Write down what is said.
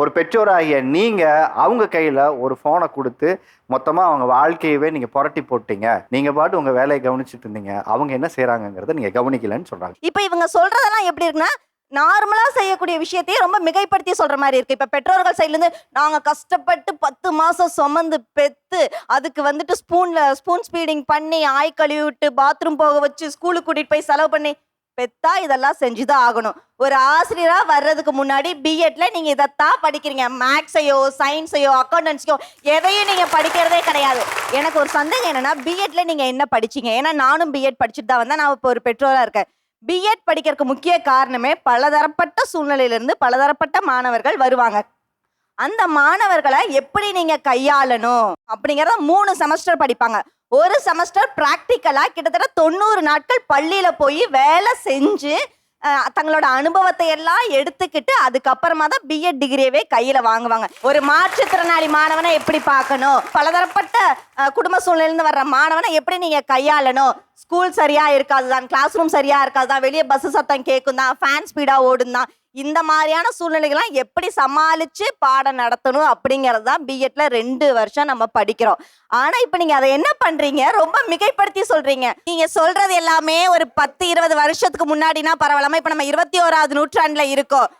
ஒரு பெற்றோராகிய நீங்க அவங்க கையில ஒரு போனை கொடுத்து மொத்தமா அவங்க வாழ்க்கையவே நீங்க புரட்டி போட்டீங்க. நீங்க பாட்டு உங்க வேலையை கவனிச்சுட்டு இருந்தீங்க. அவங்க என்ன செய்யறாங்கிறத நீங்க கவனிக்கலன்னு சொல்றாங்க. இப்ப இவங்க சொல்றதெல்லாம் எப்படி இருக்குன்னா, நார்மலா செய்யக்கூடிய விஷயத்தையே ரொம்ப மிகைப்படுத்தி சொல்ற மாதிரி இருக்கு. இப்ப பெற்றோர்கள் சைடுல இருந்து நாங்க கஷ்டப்பட்டு 10 மாசம் சுமந்து பெத்து அதுக்கு வந்துட்டு ஸ்பூன் ஸ்பீடிங் பண்ணி ஆய் கழுவி விட்டு பாத்ரூம் போக வச்சு ஸ்கூலுக்கு கூட்டிட்டு போய் செலவு பண்ணி பெத்தா இதெல்லாம் செஞ்சுதான் ஆகணும். ஒரு ஆசிரியரா வர்றதுக்கு முன்னாடி பிஎட்ல நீங்க இதைத்தான் படிக்கிறீங்க. மேக்ஸையோ சயின்ஸையோ அக்கௌண்டன்ஸையோ எதையும் நீங்க படிக்கிறதே கிடையாது. எனக்கு ஒரு சந்தேகம் என்னன்னா, பிஎட்ல நீங்க என்ன படிச்சீங்க? ஏன்னா நானும் பிஎட் படிச்சுட்டு தான் வந்தேன். நான் இப்போ ஒரு பெற்றோரா இருக்கேன். பிஎட் படிக்கிறதுக்கு முக்கிய காரணமே பலதரப்பட்ட சூழ்நிலையிலிருந்து பலதரப்பட்ட மாணவர்கள் வருவாங்க. அந்த மாணவர்களை எப்படி நீங்க கையாளணும் அப்படிங்கறத 3 செமஸ்டர் படிப்பாங்க. ஒரு செமஸ்டர் பிராக்டிக்கலா கிட்டத்தட்ட 90 நாட்கள் பள்ளியில போய் வேலை செஞ்சு தங்களோட அனுபவத்தை எல்லாம் எடுத்துக்கிட்டு அதுக்கப்புறமா தான் பிஎட் டிகிரியவே கையில வாங்குவாங்க. ஒரு மாற்றுத்திறனாளி மாணவனை எப்படி பார்க்கணும், பலதரப்பட்ட குடும்ப சூழ்நிலையிலிருந்து வர்ற மாணவனை எப்படி நீங்க கையாளணும், ஸ்கூல் சரியா இருக்காதுதான், கிளாஸ் ரூம் சரியா இருக்காதுதான், வெளியே பஸ் சத்தம் கேட்கும் தான், ஃபேன் ஸ்பீடா ஓடும் தான், இந்த மாதிரியான சூழ்நிலைகள்லாம் எப்படி சமாளிச்சு பாடம் நடத்தணும் அப்படிங்கிறது தான் பிஎட்ல 2 வருஷம் நம்ம படிக்கிறோம். ஆனா இப்ப நீங்க அதை என்ன பண்றீங்க, ரொம்ப மிகைப்படுத்தி சொல்றீங்க. நீங்க சொல்றது எல்லாமே ஒரு 10-20 வருஷத்துக்கு முன்னாடினா பரவாயில்லாம, இப்ப நம்ம 21வது நூற்றாண்டுல இருக்கோம்.